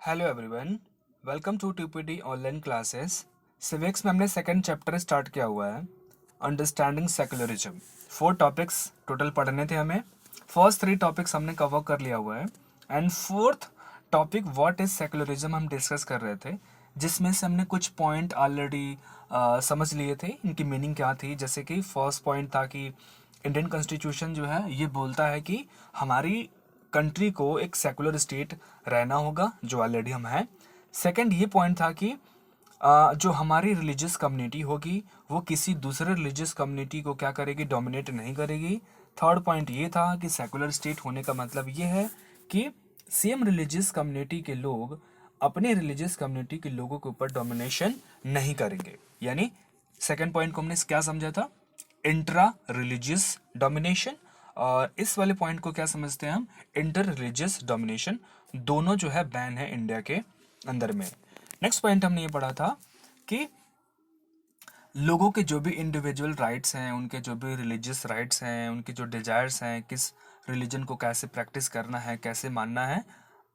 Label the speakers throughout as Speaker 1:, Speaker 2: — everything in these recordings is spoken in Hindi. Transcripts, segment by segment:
Speaker 1: Hello everyone, welcome to TPD online classes. Civics में हमने सेकंड चैप्टर स्टार्ट किया हुआ है, अंडरस्टैंडिंग सेकुलरिज्म। 4 टॉपिक्स टोटल पढ़ने थे हमें। फर्स्ट 3 टॉपिक्स हमने कवर कर लिया हुआ है and fourth topic what is secularism हम डिस्कस कर रहे थे, जिसमें से हमने कुछ पॉइंट ऑलरेडी समझ लिए थे, इनकी मीनिंग क्या थी। जैसे कि फर्स्ट पॉइंट था कि इंडियन कॉन्स्टिट्यूशन जो है ये बोलता है कि हमारी कंट्री को एक सेकुलर स्टेट रहना होगा, जो ऑलरेडी हम हैं। सेकंड ये पॉइंट था कि जो हमारी रिलीजियस कम्युनिटी होगी वो किसी दूसरे रिलीजियस कम्युनिटी को क्या करेगी, डोमिनेट नहीं करेगी। थर्ड पॉइंट ये था कि सेकुलर स्टेट होने का मतलब ये है कि सेम रिलीजियस कम्युनिटी के लोग अपने रिलीजियस कम्युनिटी के लोगों के ऊपर डोमिनेशन नहीं करेंगे। यानी सेकंड पॉइंट को हमने क्या समझा था, इंट्रा रिलीजियस डोमिनेशन, और इस वाले पॉइंट को क्या समझते हैं हम, इंटर रिलीजियस डोमिनेशन। दोनों जो है बैन है इंडिया के अंदर में। नेक्स्ट पॉइंट हमने ये पढ़ा था कि लोगों के जो भी इंडिविजुअल राइट्स हैं, उनके जो भी रिलीजियस राइट्स हैं, उनके जो डिजायर्स हैं, किस रिलीजन को कैसे प्रैक्टिस करना है, कैसे मानना है,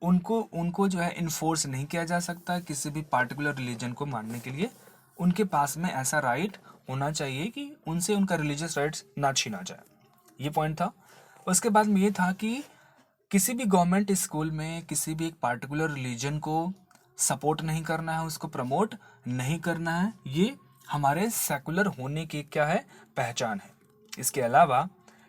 Speaker 1: उनको उनको जो है इन्फोर्स नहीं किया जा सकता किसी भी पार्टिकुलर रिलीजन को मानने के लिए। उनके पास में ऐसा राइट होना चाहिए कि उनसे उनका रिलीजियस राइट्स ना छीना जाए। ये पॉइंट था। उसके बाद में ये था कि किसी भी गवर्नमेंट स्कूल में किसी भी एक पार्टिकुलर रिलीजन को सपोर्ट नहीं करना है, उसको प्रमोट नहीं करना है। ये हमारे सेकुलर होने की क्या है, पहचान है। इसके अलावा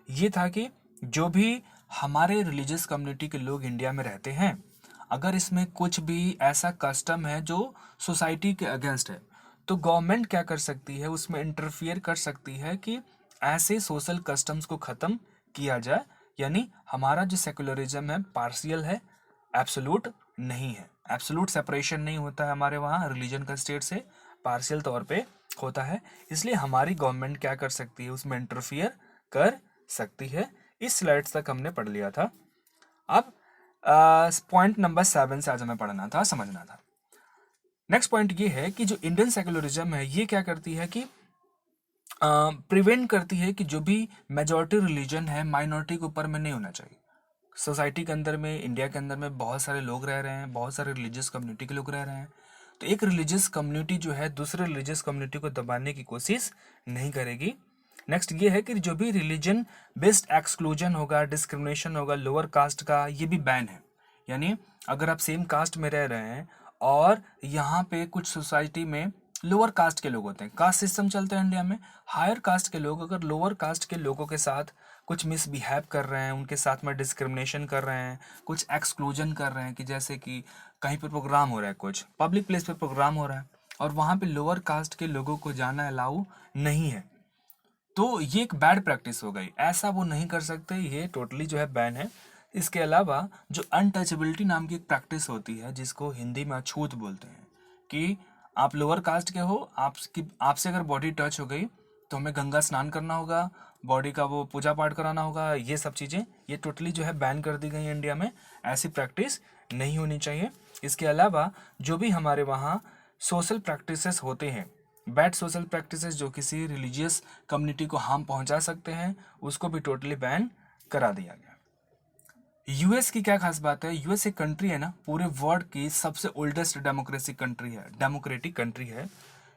Speaker 1: ये था कि जो भी हमारे रिलीजियस कम्युनिटी के लोग इंडिया में रहते हैं, अगर इसमें कुछ भी ऐसा कस्टम है जो सोसाइटी के अगेंस्ट है, तो गवर्नमेंट क्या कर सकती है, उसमें इंटरफियर कर सकती है कि ऐसे सोशल कस्टम्स को ख़त्म किया जाए। यानी हमारा जो सेकुलरिज्म है पार्शियल है, एब्सोल्यूट नहीं है। एब्सोल्यूट सेपरेशन नहीं होता है हमारे वहाँ रिलीजन का स्टेट से, पार्शियल तौर पे होता है। इसलिए हमारी गवर्नमेंट क्या कर सकती है, उसमें इंटरफियर कर सकती है। इस स्लाइड्स तक हमने पढ़ लिया था। अब पॉइंट नंबर 7 से आज हमें पढ़ना था, समझना था। नेक्स्ट पॉइंट ये है कि जो इंडियन सेकुलरिज्म है ये क्या करती है कि प्रिवेंट करती है कि जो भी मेजॉरिटी रिलीजन है माइनॉरिटी के ऊपर में नहीं होना चाहिए। सोसाइटी के अंदर में, इंडिया के अंदर में बहुत सारे लोग रह रहे हैं, बहुत सारे रिलीजियस कम्युनिटी के लोग रह रहे हैं। तो एक रिलीजियस कम्युनिटी जो है दूसरे रिलीजियस कम्युनिटी को दबाने की कोशिश नहीं करेगी। नेक्स्ट ये है कि जो भी रिलीजन बेस्ड एक्सक्लूजन होगा, डिस्क्रिमिनेशन होगा लोअर कास्ट का, ये भी बैन है। यानी अगर आप सेम कास्ट में रह रहे हैं और यहाँ पे कुछ सोसाइटी में लोअर कास्ट के लोग होते हैं, कास्ट सिस्टम चलता है इंडिया में, हायर कास्ट के लोग अगर लोअर कास्ट के लोगों के साथ कुछ मिसबिहेव कर रहे हैं, उनके साथ में डिस्क्रिमिनेशन कर रहे हैं, कुछ एक्सक्लूजन कर रहे हैं, कि जैसे कि कहीं पर प्रोग्राम हो रहा है, कुछ पब्लिक प्लेस पे प्रोग्राम हो रहा है और वहाँ पे लोअर कास्ट के लोगों को जाना अलाउ नहीं है, तो ये एक बैड प्रैक्टिस हो गई। ऐसा वो नहीं कर सकते, ये टोटली जो है बैन है। इसके अलावा जो अनटचेबिलिटी नाम की एक प्रैक्टिस होती है, जिसको हिंदी में अछूत बोलते हैं, कि आप लोअर कास्ट के हो, आपसे अगर बॉडी टच हो गई तो हमें गंगा स्नान करना होगा, बॉडी का वो पूजा पाठ कराना होगा, ये सब चीज़ें ये टोटली जो है बैन कर दी गई है इंडिया में। ऐसी प्रैक्टिस नहीं होनी चाहिए। इसके अलावा जो भी हमारे वहाँ सोशल प्रैक्टिसेस होते हैं, बैड सोशल प्रैक्टिसेस जो किसी रिलीजियस कम्युनिटी को हार्म पहुंचा सकते हैं, उसको भी टोटली बैन करा दिया गया। यूएस की क्या खास बात है, यूएस एक कंट्री है ना, पूरे वर्ल्ड की सबसे ओल्डेस्ट डेमोक्रेसी कंट्री है, डेमोक्रेटिक कंट्री है।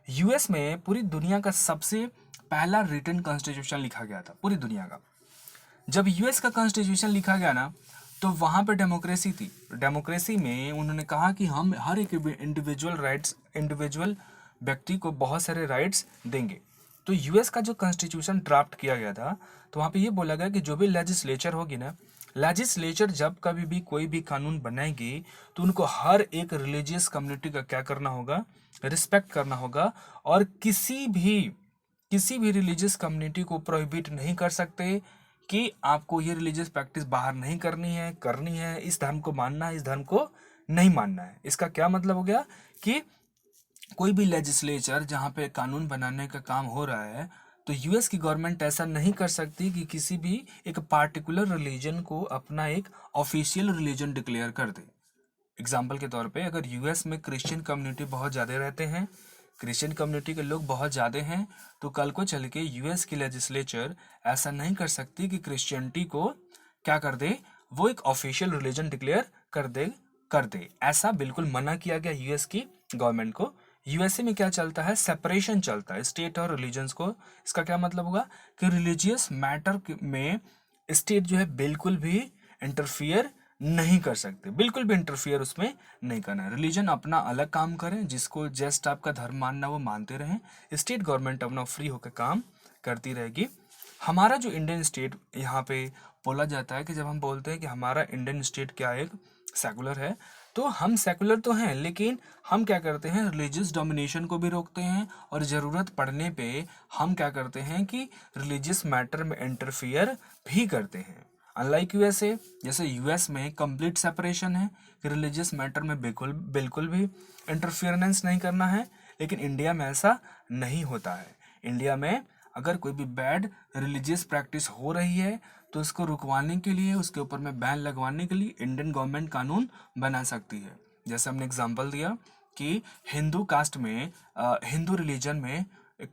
Speaker 1: यूएस में पूरी दुनिया का सबसे पहला रिटन कॉन्स्टिट्यूशन लिखा गया था, पूरी दुनिया का। जब यूएस का कॉन्स्टिट्यूशन लिखा गया ना, तो वहाँ पे डेमोक्रेसी थी। डेमोक्रेसी में उन्होंने कहा कि हम हर एक इंडिविजुअल व्यक्ति को बहुत सारे राइट्स देंगे। तो यूएस का जो कॉन्स्टिट्यूशन ड्राफ्ट किया गया था, तो वहाँ पे ये बोला गया कि जो भी लेजिस्लेचर होगी ना, लेजिस्लेचर जब कभी भी कोई भी कानून बनाएगी तो उनको हर एक रिलीजियस कम्युनिटी का क्या करना होगा, रिस्पेक्ट करना होगा, और किसी भी रिलीजियस कम्युनिटी को प्रोहिबिट नहीं कर सकते कि आपको ये रिलीजियस प्रैक्टिस बाहर नहीं करनी है, इस धर्म को मानना है, इस धर्म को नहीं मानना है। इसका क्या मतलब हो गया कि कोई भी लेजिस्लेचर जहाँ पे कानून बनाने का काम हो रहा है, तो यूएस की गवर्नमेंट ऐसा नहीं कर सकती कि किसी भी एक पार्टिकुलर रिलीजन को अपना एक ऑफिशियल रिलीजन डिक्लेयर कर दे। एग्जाम्पल के तौर पे अगर यूएस में क्रिश्चियन कम्युनिटी बहुत ज़्यादा रहते हैं, क्रिश्चियन कम्युनिटी के लोग बहुत ज़्यादा हैं, तो कल को चल के यूएस की लेजिस्लेचर ऐसा नहीं कर सकती कि क्रिश्चियनिटी को क्या कर दे, वो एक ऑफिशियल रिलीजन डिक्लेयर कर दे कर दे, ऐसा बिल्कुल मना किया गया यूएस की गवर्नमेंट को। यूएसए में क्या चलता है, सेपरेशन चलता है स्टेट और रिलीजन्स को। इसका क्या मतलब होगा कि रिलीजियस मैटर में स्टेट जो है बिल्कुल भी इंटरफियर नहीं कर सकते, बिल्कुल भी इंटरफियर उसमें नहीं करना है। रिलीजन अपना अलग काम करें, जिसको जस्ट आपका धर्म मानना वो मानते रहें, स्टेट गवर्नमेंट अपना फ्री होकर काम करती रहेगी। हमारा जो इंडियन स्टेट यहाँ पे बोला जाता है कि जब हम बोलते हैं कि हमारा इंडियन स्टेट क्या है, सेकुलर है, तो हम सेकुलर तो हैं, लेकिन हम क्या करते हैं, रिलीजियस डोमिनेशन को भी रोकते हैं, और ज़रूरत पड़ने पे हम क्या करते हैं कि रिलीजियस मैटर में इंटरफियर भी करते हैं। अनलाइक यूएसए, जैसे यूएस में कंप्लीट सेपरेशन है कि रिलीजियस मैटर में बिल्कुल बिल्कुल भी इंटरफियरेंस नहीं करना है, लेकिन इंडिया में ऐसा नहीं होता है। इंडिया में अगर कोई भी बैड रिलीजियस प्रैक्टिस हो रही है तो उसको रुकवाने के लिए, उसके ऊपर में बैन लगवाने के लिए इंडियन गवर्नमेंट कानून बना सकती है। जैसे हमने एग्जांपल दिया कि हिंदू कास्ट में, हिंदू रिलीजन में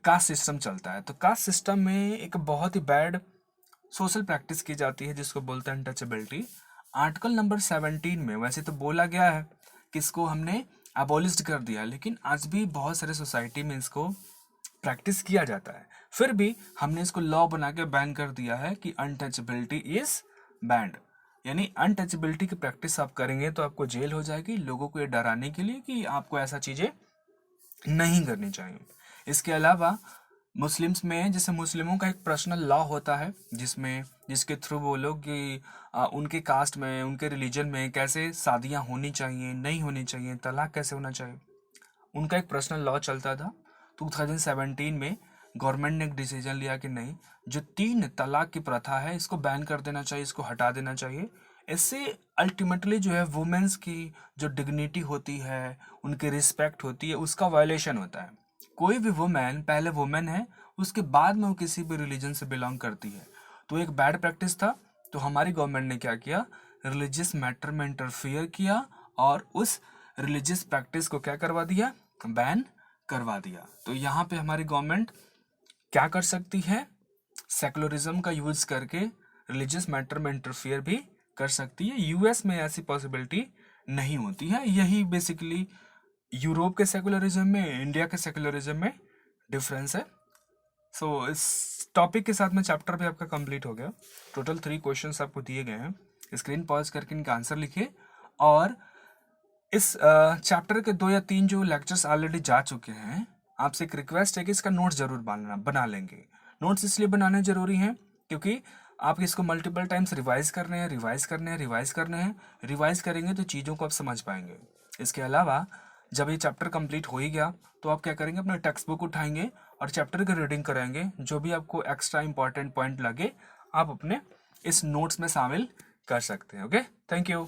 Speaker 1: कास्ट सिस्टम चलता है, तो कास्ट सिस्टम में एक बहुत ही बैड सोशल प्रैक्टिस की जाती है जिसको बोलते हैं अनटचेबिलिटी। आर्टिकल नंबर 17 में वैसे तो बोला गया है कि इसको हमने अबॉलिश कर दिया, लेकिन आज भी बहुत सारे सोसाइटी में इसको प्रैक्टिस किया जाता है। फिर भी हमने इसको लॉ बना के बैन कर दिया है कि अनटचेबिलिटी इज बैंड, यानी अनटचेबिलिटी की प्रैक्टिस आप करेंगे तो आपको जेल हो जाएगी, लोगों को ये डराने के लिए कि आपको ऐसा चीज़ें नहीं करनी चाहिए। इसके अलावा मुस्लिम्स में, जैसे मुस्लिमों का एक पर्सनल लॉ होता है जिसके थ्रू वो लोग कि उनके कास्ट में, उनके रिलीजन में कैसे शादियां होनी चाहिए, नहीं होनी चाहिए, तलाक कैसे होना चाहिए, उनका एक पर्सनल लॉ चलता था। 2017 में गवर्नमेंट ने एक डिसीजन लिया कि नहीं, जो 3 तलाक की प्रथा है इसको बैन कर देना चाहिए, इसको हटा देना चाहिए। इससे अल्टीमेटली जो है वुमेन्स की जो डिग्निटी होती है, उनकी रिस्पेक्ट होती है, उसका वायलेशन होता है। कोई भी वुमेन पहले वुमेन है, उसके बाद में वो किसी भी रिलीजन से बिलोंग करती है, तो एक बैड प्रैक्टिस था। तो हमारी गवर्नमेंट ने क्या किया, रिलीजियस मैटर में इंटरफियर किया और उस रिलीजियस प्रैक्टिस को क्या करवा दिया, बैन करवा दिया। तो यहाँ पे हमारी गवर्नमेंट क्या कर सकती है, सेकुलरिज्म का यूज करके रिलीजियस मैटर में इंटरफियर भी कर सकती है। यूएस में ऐसी पॉसिबिलिटी नहीं होती है। यही बेसिकली यूरोप के सेकुलरिज्म में, इंडिया के सेकुलरिज्म में डिफरेंस है। सो इस टॉपिक के साथ में चैप्टर भी आपका कंप्लीट हो गया। टोटल 3 क्वेश्चंस आपको दिए गए हैं, स्क्रीन पॉज करके इनका आंसर लिखिए। और इस चैप्टर के 2 या 3 जो लेक्चर्स ऑलरेडी जा चुके हैं, आपसे एक रिक्वेस्ट है कि इसका नोट जरूर बना लेंगे। नोट्स इसलिए बनाने जरूरी हैं क्योंकि आप इसको मल्टीपल टाइम्स रिवाइज करने हैं, रिवाइज करेंगे तो चीज़ों को आप समझ पाएंगे। इसके अलावा जब ये चैप्टर कंप्लीट हो ही गया तो आप क्या करेंगे, अपना टेक्स्ट बुक उठाएंगे और चैप्टर की रीडिंग करेंगे। जो भी आपको एक्स्ट्रा इंपॉर्टेंट पॉइंट लगे आप अपने इस नोट्स में शामिल कर सकते हैं। Okay, thank you.